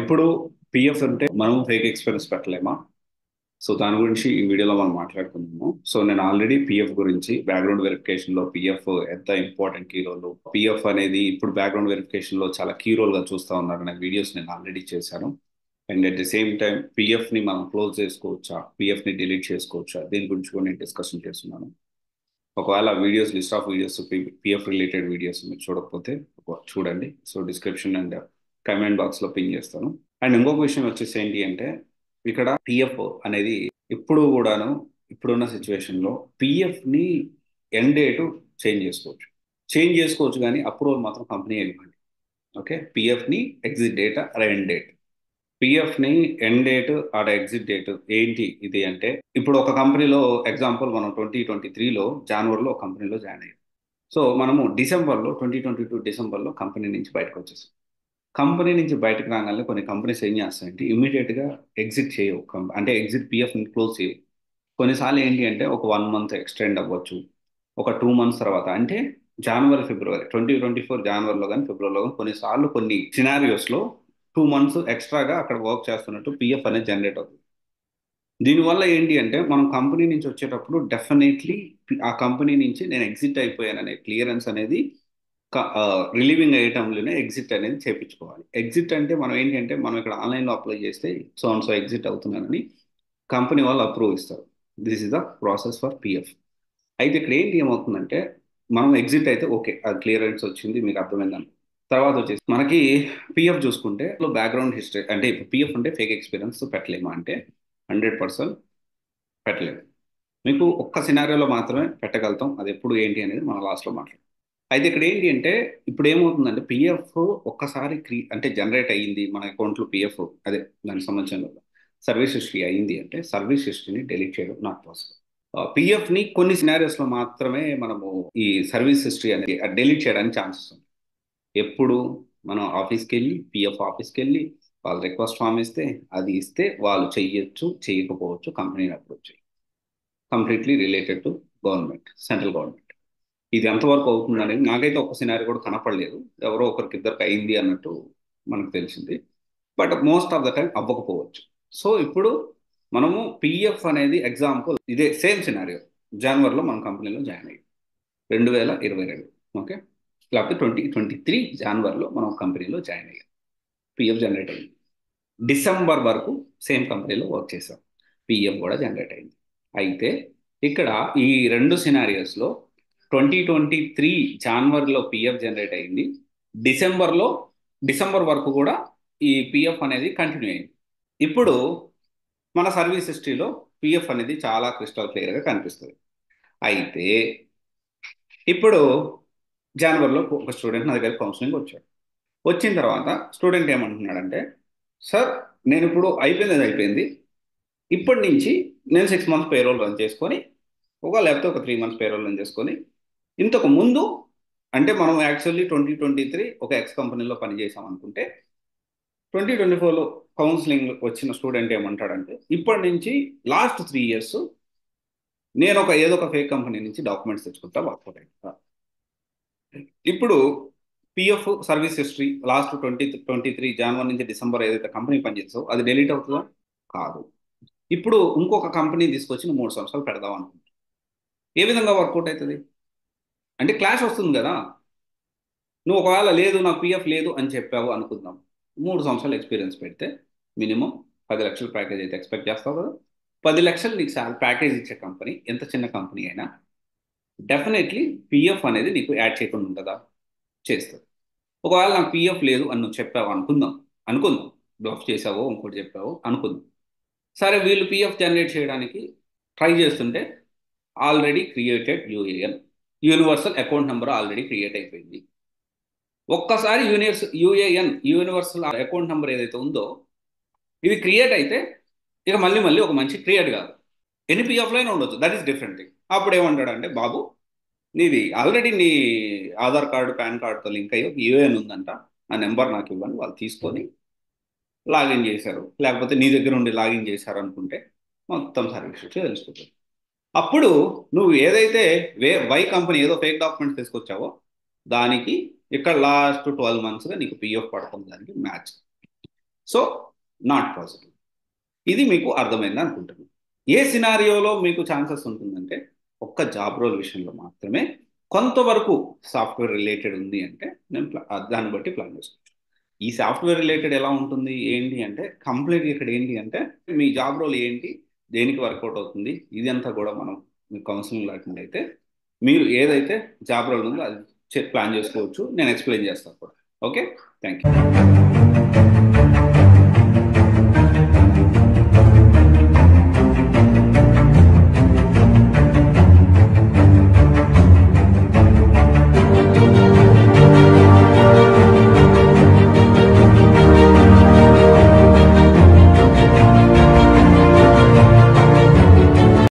ఇప్పుడు పిఎఫ్ అంటే మనం ఫేక్ ఎక్స్పెన్స్ పెట్టలేమా? సో దాని గురించి ఈ వీడియోలో మనం మాట్లాడుకుందాము. సో నేను ఆల్రెడీ పిఎఫ్ గురించి బ్యాక్గ్రౌండ్ వెరిఫికేషన్ లో పిఎఫ్ ఎంత ఇంపార్టెంట్ కీ రోల్, పిఎఫ్ అనేది ఇప్పుడు బ్యాక్గ్రౌండ్ వెరిఫికేషన్ లో చాలా కీ రోల్ గా చూస్తా ఉన్నారు అనే వీడియోస్ నేను ఆల్రెడీ చేశాను. And at the same time PF ని మనం క్లోజ్ చేసుకోవచ్చా, పిఎఫ్ ని డిలీట్ చేసుకోవచ్చా, దీని గురించి కూడా నేను డిస్కషన్ చేస్తున్నాను. ఒకవేళ videos list of videos PF related videos మీరు చూడకపోతే చూడండి. So description and comment box లో పిన్ చేస్తాను. అండ్ ఇంకొక విషయం వచ్చేసి ఏంటి అంటే, ఇక్కడ పిఎఫ్ అనేది ఇప్పుడు కూడాను ఇప్పుడున్న సిచ్యువేషన్ లో పిఎఫ్ ని ఎండ్ డేట్ చేంజ్ చేసుకోవచ్చు కానీ అప్రూవల్ మాత్రం కంపెనీ ఇవ్వండి. ఓకే, పిఎఫ్ ని exit date or end date, PF ని end date or exit date ఏంటి ఇది అంటే, ఇప్పుడు ఒక కంపెనీలో ఎగ్జాంపుల్ మనం 2023లో జనవరిలో ఒక కంపెనీలో జాయిన్ అయ్యాం. సో మనము డిసెంబర్లో 2022 డిసెంబర్లో కంపెనీ నుంచి బయటకు వచ్చేసాం. కంపెనీ నుంచి బయటకు రాగానే కొన్ని కంపెనీస్ ఏం చేస్తాయంటే ఇమీడియట్ గా ఎగ్జిట్ చేయవు, అంటే ఎగ్జిట్ పిఎఫ్ ని క్లోజ్ చేయవు. కొన్నిసార్లు ఏంటి అంటే ఒక 1 మంత్ ఎక్స్టెండ్ అవ్వచ్చు, ఒక 2 మంత్స్ తర్వాత, అంటే జనవరి ఫిబ్రవరి 2024 జనవరిలో కానీ ఫిబ్రవరిలో కానీ కొన్నిసార్లు కొన్ని సినారియోస్ లో 2 మంత్స్ ఎక్స్ట్రాగా అక్కడ వర్క్ చేస్తున్నట్టు పిఎఫ్ అనేది జనరేట్ అవుతుంది. దీనివల్ల ఏంటి అంటే మనం కంపెనీ నుంచి వచ్చేటప్పుడు డెఫినెట్లీ ఆ కంపెనీ నుంచి నేను ఎగ్జిట్ అయిపోయాననే క్లియరెన్స్ అనేది రిలీవింగ్ ఐటమ్లోనే ఎగ్జిట్ అనేది చేపించుకోవాలి. ఎగ్జిట్ అంటే మనం ఏంటంటే మనం ఇక్కడ ఆన్లైన్లో అప్లై చేస్తే సో అండ్ సో ఎగ్జిట్ అవుతున్నానని కంపెనీ వాళ్ళు అప్రూవ్ ఇస్తారు. This is the process for PF. అయితే ఇక్కడ ఏంటి ఏమవుతుందంటే, మనం ఎగ్జిట్ అయితే ఓకే, అది క్లియరెన్స్ వచ్చింది, మీకు అర్థమైందని. తర్వాత వచ్చేసి మనకి పిఎఫ్ చూసుకుంటే బ్యాక్గ్రౌండ్ హిస్టరీ, అంటే ఇప్పుడు పిఎఫ్ అంటే ఫేక్ ఎక్స్పీరియన్స్ పెట్టలేమా అంటే 100% పెట్టలేము. మీకు ఒక్క సినారియోలో మాత్రమే పెట్టగలుగుతాం, అది ఎప్పుడు ఏంటి అనేది మనం లాస్ట్లో మాట్లాడతాం. అయితే ఇక్కడ ఏంటి అంటే, ఇప్పుడు ఏమవుతుందంటే పిఎఫ్ ఒక్కసారి అంటే జనరేట్ అయ్యింది మన అకౌంట్లో పిఎఫ్, అదే దానికి సంబంధించిన సర్వీస్ హిస్టరీ అయ్యింది అంటే సర్వీస్ హిస్టరీని డెలీట్ చేయడం నాట్ పాసిబుల్. పిఎఫ్ ని కొన్ని సినారియోస్ లో మాత్రమే మనము ఈ సర్వీస్ హిస్టరీ అనేది డెలీట్ చేయడానికి ఛాన్సెస్ ఉంది. ఎప్పుడు మనం ఆఫీస్కి వెళ్ళి పిఎఫ్ ఆఫీస్కి వెళ్ళి వాళ్ళు రిక్వెస్ట్ ఫామ్ ఇస్తే అది ఇస్తే వాళ్ళు చెయ్యొచ్చు, చేయకపోవచ్చు, కంపెనీని అప్రోచ్ చేయి, completely related to government, central government. ఇది ఎంతవరకు అవుతుంది అనేది నాకైతే ఒక సినారీ కూడా కనపడలేదు. ఎవరో ఒకరికి ఇద్దరికి అయింది అన్నట్టు మనకు తెలిసింది. But most of the time అవ్వకపోవచ్చు. సో ఇప్పుడు మనము పిఎఫ్ అనేది ఎగ్జాంపుల్ ఇదే సేమ్ సినారియో, జనవరిలో మన కంపెనీలో జాయిన్ అయ్యి 2022, ఓకే, లేకపోతే 2023 జనవరిలో మనం కంపెనీలో జాయిన్ అయ్యాం, పిఎఫ్ జనరేట్ అయింది. డిసెంబర్ వరకు సేమ్ కంపెనీలో వర్క్ చేసాం, పిఎఫ్ కూడా జనరేట్ అయింది. అయితే ఇక్కడ ఈ రెండు సినారియోస్లో 2023 జనవరిలో పిఎఫ్ జనరేట్ అయింది, డిసెంబర్లో డిసెంబర్ వరకు కూడా ఈ పిఎఫ్ అనేది కంటిన్యూ అయింది. ఇప్పుడు మన సర్వీస్ హిస్టరీలో పిఎఫ్ అనేది చాలా క్రిస్టల్ క్లియర్గా కనిపిస్తుంది. అయితే ఇప్పుడు జనవరిలో ఒక స్టూడెంట్ నా దగ్గర కౌన్సిలింగ్ వచ్చాడు. వచ్చిన తర్వాత స్టూడెంట్ ఏమంటున్నాడంటే, సార్ నేను ఇప్పుడు అయిపోయింది, ఇప్పటి నుంచి నేను 6 మంత్స్ పేరోల్ రన్ చేసుకొని, లేకపోతే ఒక 3 మంత్స్ పేరోల్ రన్ చేసుకొని, ఇంతకు ముందు అంటే మనం యాక్చువల్లీ 2023 ఒక ఎక్స్ కంపెనీలో పనిచేసాం అనుకుంటే, 2024లో కౌన్సిలింగ్ వచ్చిన స్టూడెంట్ ఏమంటాడంటే, ఇప్పటి నుంచి లాస్ట్ 3 ఇయర్స్ నేను ఏదో ఒక ఫేక్ కంపెనీ నుంచి డాక్యుమెంట్స్ తెచ్చుకుంటా వర్కౌట్ అవుతా. ఇప్పుడు పిఎఫ్ సర్వీస్ హిస్టరీ లాస్ట్ 2023 జనవరి నుంచి డిసెంబర్ ఏదైతే కంపెనీ పనిచేస్తుందో అది డిలీట్ అవుతుందా? కాదు. ఇప్పుడు ఇంకొక కంపెనీ తీసుకొచ్చి 3 సంవత్సరాలు పెడదాం అనుకుంటా, ఏ విధంగా వర్కౌట్ అవుతుంది? అంటే క్లాష్ వస్తుంది కదా. నువ్వు ఒకవేళ లేదు నాకు పిఎఫ్ లేదు అని చెప్పావు అనుకుందాం, 3 సంవత్సరాలు ఎక్స్పీరియన్స్ పెడితే మినిమం 10 లక్షల ప్యాకేజ్ అయితే ఎక్స్పెక్ట్ చేస్తావు కదా. 10 లక్షలు నీకు ప్యాకేజ్ ఇచ్చే కంపెనీ ఎంత చిన్న కంపెనీ అయినా డెఫినెట్లీ పిఎఫ్ అనేది నీకు యాడ్ చేయకుండా ఉంటుందా? చేస్తుంది. ఒకవేళ నాకు పిఎఫ్ లేదు అని నువ్వు చెప్పావు అనుకుందాం బ్లఫ్ చేసావో ఇంకోటి చెప్పావో అనుకుందాం. సరే, వీళ్ళు పిఎఫ్ జనరేట్ చేయడానికి ట్రై చేస్తుంటే already created UAN, universal account number already create అయిపోయింది. ఒక్కసారి యూఏఎన్ యూనివర్సల్ అకౌంట్ నెంబర్ ఏదైతే ఉందో ఇది క్రియేట్ అయితే ఇక మళ్ళీ మళ్ళీ ఒక మంచి క్రియేట్ కాదు, ఎన్ని పిఎఫ్లో అయినా ఉండొచ్చు, దట్ ఈస్ డిఫరెంట్ థింగ్. అప్పుడు ఏమంటాడంటే, బాబు నీది ఆల్రెడీ నీ ఆధార్ కార్డు పాన్ కార్డుతో లింక్ అయ్యి యూఏఎన్ ఉందంట, ఆ నెంబర్ నాకు ఇవ్వని వాళ్ళు తీసుకొని లాగిన్ చేశారు, లేకపోతే నీ దగ్గర ఉండి లాగిన్ చేశారు అనుకుంటే మొత్తం సర్వీస్ తెలుసుకుంటుంది. అప్పుడు నువ్వు ఏదైతే వై కంపెనీ ఏదో ఫేక్ డాక్యుమెంట్స్ తీసుకొచ్చావో దానికి ఇక్కడ లాస్ట్ 12 మంత్స్గా నీకు పిఎఫ్ పడుతుంది, దానికి మ్యాచ్. So not possible. ఇది మీకు అర్థమైంది అనుకుంటున్నాను. ఏ సినారియోలో మీకు ఛాన్సెస్ ఉంటుందంటే ఒక్క జాబ్ రోల్ విషయంలో మాత్రమే కొంతవరకు సాఫ్ట్వేర్ రిలేటెడ్ ఉంది అంటే నేను దాన్ని బట్టి ప్లాన్ చేసుకోవచ్చు. ఈ సాఫ్ట్వేర్ రిలేటెడ్ ఎలా ఉంటుంది ఏంటి అంటే కంప్లీట్గా ఇక్కడ ఏంటి అంటే మీ జాబ్ రోల్ ఏంటి, దేనికి వర్కౌట్ అవుతుంది, ఇది అంతా కూడా మనం మీ కౌన్సిలింగ్ లాంటి అయితే మీరు ఏదైతే జాబ్ రోల్ ఉందో అది ప్లాన్ చేసుకోవచ్చు. నేను ఎక్స్ప్లెయిన్ చేస్తాను కూడా. Okay, thank you.